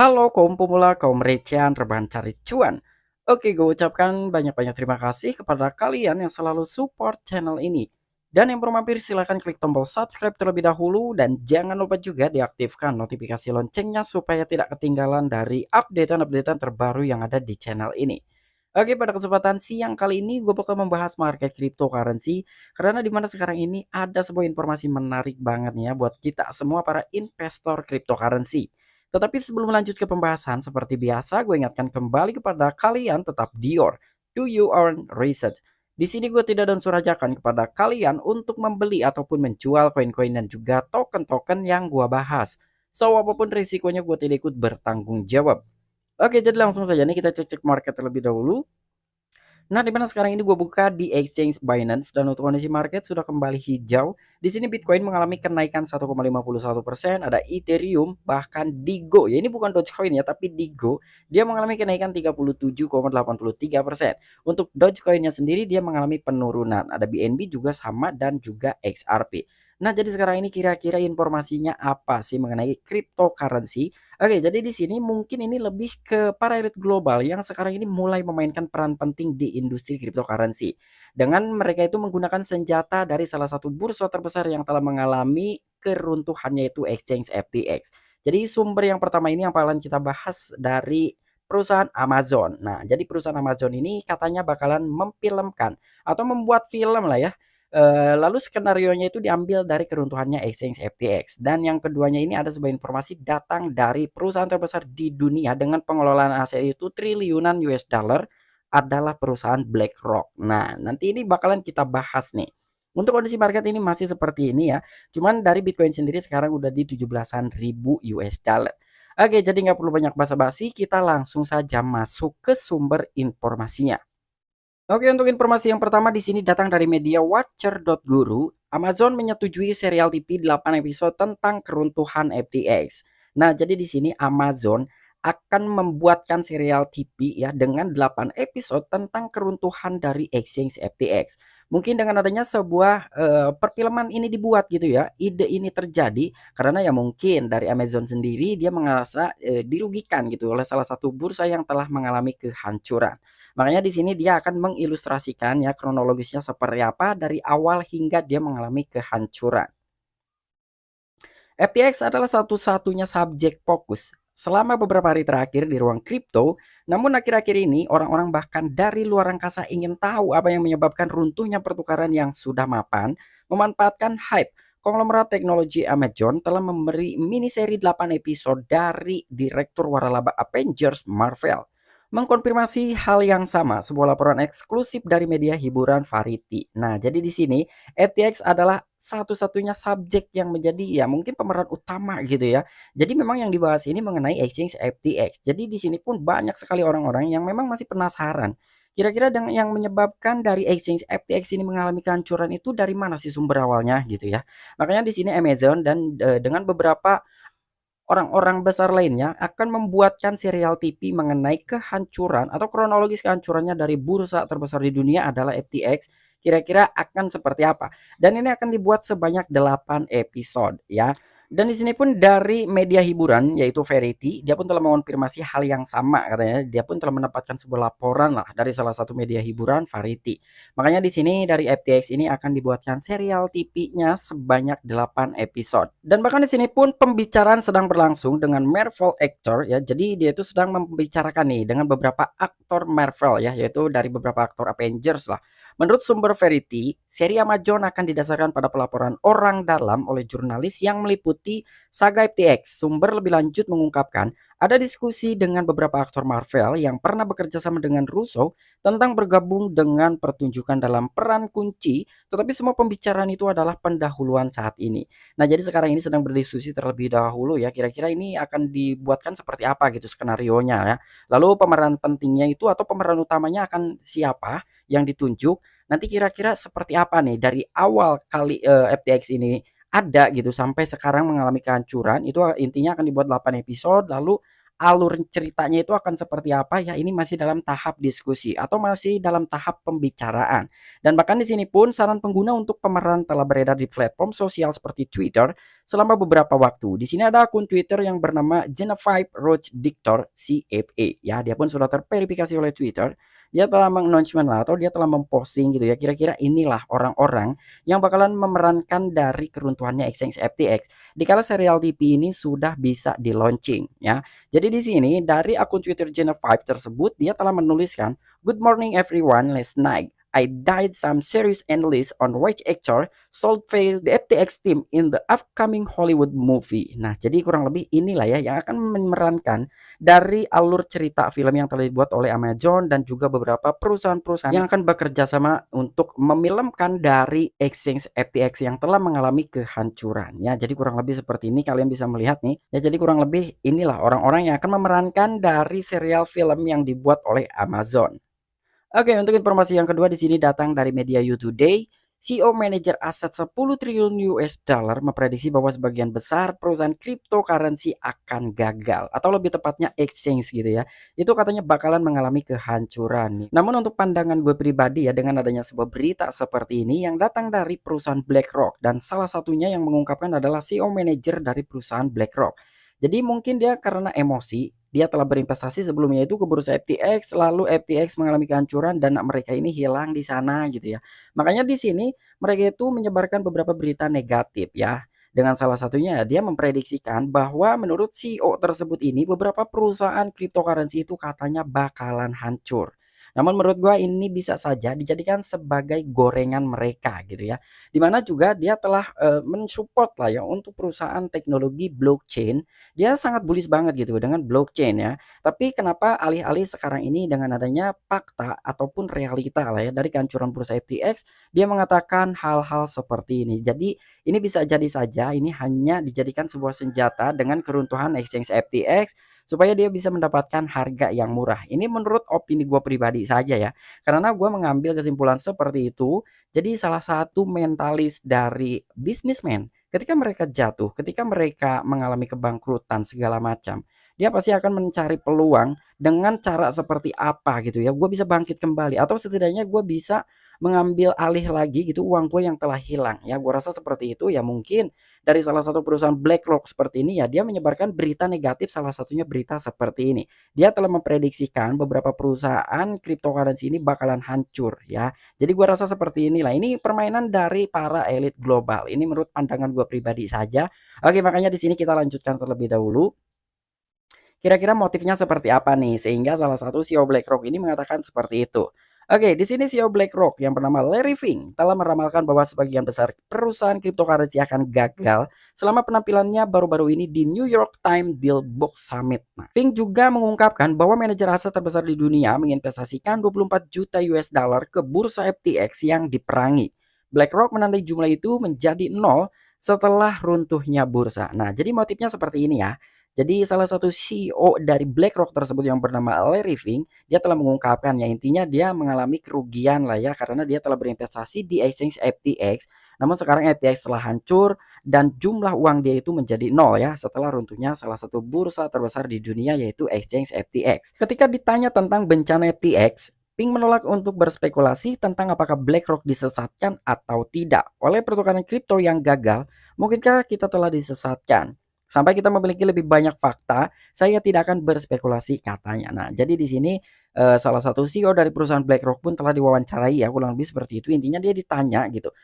Halo kaum pemula, kaum recehan, rebahan cari cuan. Oke, gue ucapkan banyak-banyak terima kasih kepada kalian yang selalu support channel ini. Dan yang belum mampir silahkan klik tombol subscribe terlebih dahulu dan jangan lupa juga diaktifkan notifikasi loncengnya supaya tidak ketinggalan dari updatean-updatean terbaru yang ada di channel ini. Oke, pada kesempatan siang kali ini gue bakal membahas market cryptocurrency karena dimana sekarang ini ada sebuah informasi menarik banget nih ya buat kita semua para investor cryptocurrency. Tetapi sebelum lanjut ke pembahasan, seperti biasa gue ingatkan kembali kepada kalian tetap Dior, do your own research. Di sini gue tidak ada unsur ajakan kepada kalian untuk membeli ataupun menjual koin-koin dan juga token-token yang gue bahas. So, apapun risikonya gue tidak ikut bertanggung jawab. Oke, jadi langsung saja nih kita cek-cek market terlebih dahulu. Nah, di mana sekarang ini gue buka di exchange Binance dan untuk kondisi market sudah kembali hijau. Di sini Bitcoin mengalami kenaikan 1,51%, ada Ethereum, bahkan Digo. Ya ini bukan Dogecoin ya, tapi Digo dia mengalami kenaikan 37,83%. Untuk Dogecoinnya sendiri dia mengalami penurunan. Ada BNB juga sama dan juga XRP. Nah, jadi sekarang ini kira-kira informasinya apa sih mengenai cryptocurrency? Oke, jadi di sini mungkin ini lebih ke para elit global yang sekarang ini mulai memainkan peran penting di industri cryptocurrency. Dengan mereka itu menggunakan senjata dari salah satu bursa terbesar yang telah mengalami keruntuhan yaitu exchange FTX. Jadi sumber yang pertama ini yang paling kita bahas dari perusahaan Amazon. Nah, jadi perusahaan Amazon ini katanya bakalan memfilmkan atau membuat film lah ya. Lalu skenarionya itu diambil dari keruntuhannya exchange FTX dan yang keduanya ini ada sebuah informasi datang dari perusahaan terbesar di dunia dengan pengelolaan aset itu triliunan US dollar adalah perusahaan BlackRock. Nah, nanti ini bakalan kita bahas nih. Untuk kondisi market ini masih seperti ini ya. Cuman dari Bitcoin sendiri sekarang udah di 17-an ribu US dollar. Oke, jadi nggak perlu banyak basa-basi, kita langsung saja masuk ke sumber informasinya. Oke, untuk informasi yang pertama di sini datang dari media Watcher.guru. Amazon menyetujui serial TV 8 episode tentang keruntuhan FTX. Nah, jadi di sini Amazon akan membuatkan serial TV ya dengan 8 episode tentang keruntuhan dari exchange FTX. Mungkin dengan adanya sebuah perfilman ini dibuat gitu ya. Ide ini terjadi karena ya mungkin dari Amazon sendiri dia merasa dirugikan gitu oleh salah satu bursa yang telah mengalami kehancuran. Makanya di sini dia akan mengilustrasikan ya kronologisnya seperti apa dari awal hingga dia mengalami kehancuran. FTX adalah satu-satunya subjek fokus selama beberapa hari terakhir di ruang kripto. Namun akhir-akhir ini orang-orang bahkan dari luar angkasa ingin tahu apa yang menyebabkan runtuhnya pertukaran yang sudah mapan. Memanfaatkan hype, konglomerat teknologi Amazon telah memberi mini seri 8 episode dari direktur waralaba Avengers Marvel mengkonfirmasi hal yang sama, sebuah laporan eksklusif dari media hiburan Variety. Nah, jadi di sini FTX adalah satu-satunya subjek yang menjadi ya mungkin pemeran utama gitu ya. Jadi memang yang dibahas ini mengenai exchange FTX. Jadi di sini pun banyak sekali orang-orang yang memang masih penasaran. Kira-kira yang menyebabkan dari exchange FTX ini mengalami kehancuran itu dari mana sih sumber awalnya gitu ya. Makanya di sini Amazon dan dengan beberapa orang-orang besar lainnya akan membuatkan serial TV mengenai kehancuran atau kronologis kehancurannya dari bursa terbesar di dunia adalah FTX. Kira-kira akan seperti apa? Dan ini akan dibuat sebanyak 8 episode ya. Dan di sini pun dari media hiburan yaitu Variety, dia pun telah mengonfirmasi hal yang sama katanya. Dia pun telah mendapatkan sebuah laporan lah dari salah satu media hiburan Variety. Makanya di sini dari FTX ini akan dibuatkan serial TV-nya sebanyak 8 episode. Dan bahkan di sini pun pembicaraan sedang berlangsung dengan Marvel actor ya. Jadi dia itu sedang membicarakan nih dengan beberapa aktor Marvel ya, yaitu dari beberapa aktor Avengers lah. Menurut sumber Verity, seri Amazon akan didasarkan pada pelaporan orang dalam oleh jurnalis yang meliputi saga FTX. Sumber lebih lanjut mengungkapkan ada diskusi dengan beberapa aktor Marvel yang pernah bekerja sama dengan Russo tentang bergabung dengan pertunjukan dalam peran kunci, tetapi semua pembicaraan itu adalah pendahuluan saat ini. Nah, jadi sekarang ini sedang berdiskusi terlebih dahulu ya, kira-kira ini akan dibuatkan seperti apa gitu skenarionya ya. Lalu pemeran pentingnya itu atau pemeran utamanya akan siapa yang ditunjuk, nanti kira-kira seperti apa nih dari awal kali FTX ini ada gitu sampai sekarang mengalami kehancuran, itu intinya akan dibuat 8 episode, lalu alur ceritanya itu akan seperti apa ya ini masih dalam tahap diskusi atau masih dalam tahap pembicaraan. Dan bahkan di sini pun saran pengguna untuk pemeran telah beredar di platform sosial seperti Twitter selama beberapa waktu. Di sini ada akun Twitter yang bernama Genevieve Roach Dictor CFA ya. Dia pun sudah terverifikasi oleh Twitter. Dia telah meng-announcement lah atau dia telah memposting gitu ya. Kira-kira inilah orang-orang yang bakalan memerankan dari keruntuhannya Exchange FTX dikala serial TV ini sudah bisa di-launching ya. Jadi di sini dari akun Twitter Genevieve tersebut dia telah menuliskan, "Good morning everyone, last night I died some serious analysts on which actor should fail the FTX team in the upcoming Hollywood movie." Nah, jadi kurang lebih inilah ya yang akan memerankan dari alur cerita film yang telah dibuat oleh Amazon dan juga beberapa perusahaan-perusahaan yang akan bekerja sama untuk memilmkan dari exchange FTX yang telah mengalami kehancuran ya. Jadi kurang lebih seperti ini kalian bisa melihat nih. Ya jadi kurang lebih inilah orang-orang yang akan memerankan dari serial film yang dibuat oleh Amazon. Oke, untuk informasi yang kedua di sini datang dari media You Today. CEO manajer aset 10 triliun US dollar memprediksi bahwa sebagian besar perusahaan cryptocurrency akan gagal atau lebih tepatnya exchange gitu ya. Itu katanya bakalan mengalami kehancuran nih. Namun untuk pandangan gue pribadi ya dengan adanya sebuah berita seperti ini yang datang dari perusahaan BlackRock dan salah satunya yang mengungkapkan adalah CEO manajer dari perusahaan BlackRock. Jadi mungkin dia karena emosi, dia telah berinvestasi sebelumnya itu ke bursa FTX, lalu FTX mengalami kehancuran dan mereka ini hilang di sana gitu ya. Makanya di sini mereka itu menyebarkan beberapa berita negatif ya. Dengan salah satunya dia memprediksikan bahwa menurut CEO tersebut ini beberapa perusahaan cryptocurrency itu katanya bakalan hancur. Namun menurut gua ini bisa saja dijadikan sebagai gorengan mereka gitu ya. Dimana juga dia telah mensupport lah ya untuk perusahaan teknologi blockchain. Dia sangat bullish banget gitu dengan blockchain ya. Tapi kenapa alih-alih sekarang ini dengan adanya fakta ataupun realita lah ya dari kehancuran bursa FTX, dia mengatakan hal-hal seperti ini. Jadi ini bisa jadi saja ini hanya dijadikan sebuah senjata dengan keruntuhan exchange FTX supaya dia bisa mendapatkan harga yang murah. Ini menurut opini gue pribadi saja ya. Karena gue mengambil kesimpulan seperti itu. Jadi salah satu mentalis dari bisnismen ketika mereka jatuh, ketika mereka mengalami kebangkrutan segala macam, dia pasti akan mencari peluang dengan cara seperti apa gitu ya. Gue bisa bangkit kembali atau setidaknya gue bisa mengambil alih lagi gitu uang gue yang telah hilang ya. Gue rasa seperti itu ya mungkin dari salah satu perusahaan BlackRock seperti ini ya dia menyebarkan berita negatif salah satunya berita seperti ini. Dia telah memprediksikan beberapa perusahaan cryptocurrency ini bakalan hancur ya. Jadi gua rasa seperti inilah. Ini permainan dari para elit global. Ini menurut pandangan gua pribadi saja. Oke, makanya di sini kita lanjutkan terlebih dahulu. Kira-kira motifnya seperti apa nih? Sehingga salah satu CEO BlackRock ini mengatakan seperti itu. Oke, di sini CEO BlackRock yang bernama Larry Fink telah meramalkan bahwa sebagian besar perusahaan cryptocurrency akan gagal selama penampilannya baru-baru ini di New York Times Deal Box Summit. Nah, Fink juga mengungkapkan bahwa manajer aset terbesar di dunia menginvestasikan 24 juta US dollar ke bursa FTX yang diperangi. BlackRock menandai jumlah itu menjadi nol setelah runtuhnya bursa. Nah, jadi motifnya seperti ini ya. Jadi salah satu CEO dari BlackRock tersebut yang bernama Larry Fink, dia telah mengungkapkan ya intinya dia mengalami kerugian lah ya karena dia telah berinvestasi di exchange FTX. Namun sekarang FTX telah hancur dan jumlah uang dia itu menjadi nol ya setelah runtuhnya salah satu bursa terbesar di dunia yaitu exchange FTX. Ketika ditanya tentang bencana FTX, Pink menolak untuk berspekulasi tentang apakah BlackRock disesatkan atau tidak oleh pertukaran kripto yang gagal. Mungkinkah kita telah disesatkan? Sampai kita memiliki lebih banyak fakta, saya tidak akan berspekulasi katanya. Nah, jadi di sini salah satu CEO dari perusahaan BlackRock pun telah diwawancarai ya, kurang lebih seperti itu. Intinya dia ditanya gitu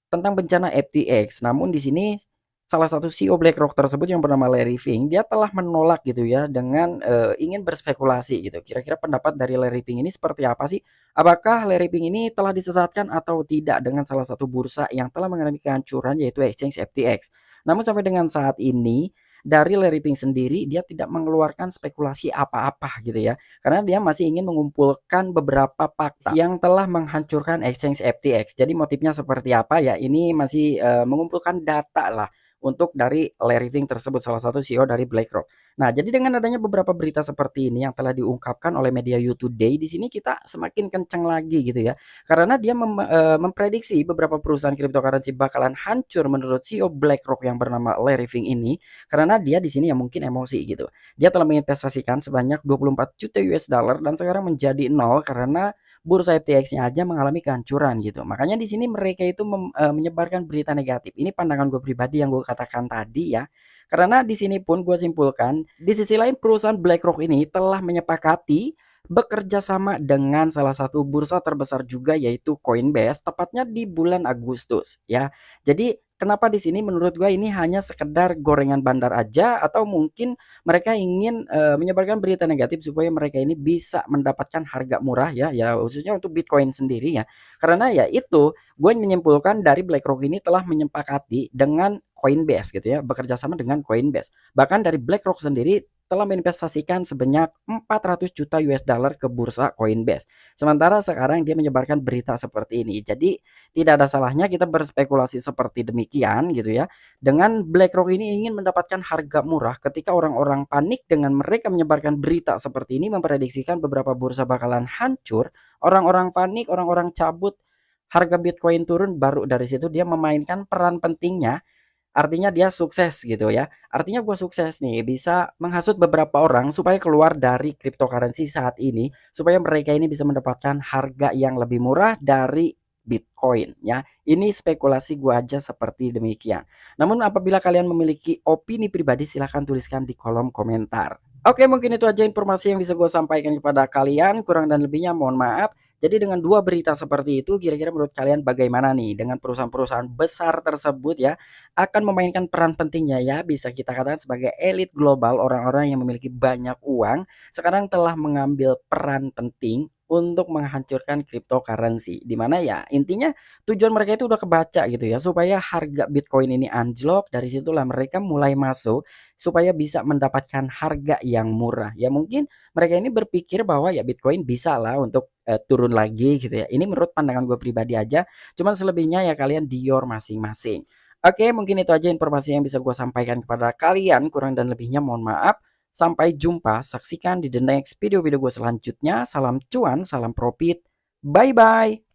tentang bencana FTX. Namun di sini salah satu CEO BlackRock tersebut yang bernama Larry Fink, dia telah menolak gitu ya dengan ingin berspekulasi gitu. Kira-kira pendapat dari Larry Fink ini seperti apa sih? Apakah Larry Fink ini telah disesatkan atau tidak dengan salah satu bursa yang telah mengalami kehancuran yaitu exchange FTX? Namun sampai dengan saat ini dari Larry Fink sendiri dia tidak mengeluarkan spekulasi apa-apa gitu ya. Karena dia masih ingin mengumpulkan beberapa fakta yang telah menghancurkan exchange FTX. Jadi motifnya seperti apa ya? Ini masih mengumpulkan data lah untuk dari Larry Fink tersebut salah satu CEO dari BlackRock. Nah, jadi dengan adanya beberapa berita seperti ini yang telah diungkapkan oleh media You Today, di sini kita semakin kencang lagi gitu ya. Karena dia memprediksi beberapa perusahaan cryptocurrency bakalan hancur menurut CEO BlackRock yang bernama Larry Fink ini karena dia di sini ya mungkin emosi gitu. Dia telah menginvestasikan sebanyak 24 juta US dollar dan sekarang menjadi nol karena bursa FTX-nya aja mengalami kehancuran gitu. Makanya di sini mereka itu menyebarkan berita negatif. Ini pandangan gue pribadi yang gue katakan tadi ya. Karena di sini pun gue simpulkan, di sisi lain perusahaan BlackRock ini telah menyepakati bekerja sama dengan salah satu bursa terbesar juga yaitu Coinbase tepatnya di bulan Agustus ya. Jadi kenapa di sini menurut gue ini hanya sekedar gorengan bandar aja atau mungkin mereka ingin menyebarkan berita negatif supaya mereka ini bisa mendapatkan harga murah ya ya khususnya untuk Bitcoin sendiri ya. Karena ya itu gue menyimpulkan dari BlackRock ini telah menyepakati dengan Coinbase gitu ya, bekerja sama dengan Coinbase. Bahkan dari BlackRock sendiri telah menginvestasikan sebanyak 400 juta US dollar ke bursa Coinbase. Sementara sekarang dia menyebarkan berita seperti ini. Jadi tidak ada salahnya kita berspekulasi seperti demikian gitu ya. Dengan BlackRock ini ingin mendapatkan harga murah ketika orang-orang panik dengan mereka menyebarkan berita seperti ini memprediksikan beberapa bursa bakalan hancur, orang-orang panik, orang-orang cabut, harga Bitcoin turun baru dari situ dia memainkan peran pentingnya. Artinya dia sukses gitu ya. Artinya gua sukses nih bisa menghasut beberapa orang supaya keluar dari cryptocurrency saat ini, supaya mereka ini bisa mendapatkan harga yang lebih murah dari Bitcoin ya. Ini spekulasi gua aja seperti demikian. Namun apabila kalian memiliki opini pribadi silahkan tuliskan di kolom komentar. Oke, mungkin itu aja informasi yang bisa gue sampaikan kepada kalian. Kurang dan lebihnya mohon maaf. Jadi dengan dua berita seperti itu, kira-kira menurut kalian bagaimana nih dengan perusahaan-perusahaan besar tersebut ya akan memainkan peran pentingnya ya bisa kita katakan sebagai elit global orang-orang yang memiliki banyak uang sekarang telah mengambil peran penting untuk menghancurkan cryptocurrency di mana ya intinya tujuan mereka itu udah kebaca gitu ya supaya harga Bitcoin ini anjlok dari situlah mereka mulai masuk supaya bisa mendapatkan harga yang murah ya mungkin mereka ini berpikir bahwa ya Bitcoin bisa lah untuk turun lagi gitu ya ini menurut pandangan gue pribadi aja cuman selebihnya ya kalian di your masing-masing. Oke, mungkin itu aja informasi yang bisa gue sampaikan kepada kalian. Kurang dan lebihnya mohon maaf. Sampai jumpa. Saksikan di the next video-video gue selanjutnya. Salam cuan, salam profit. Bye-bye.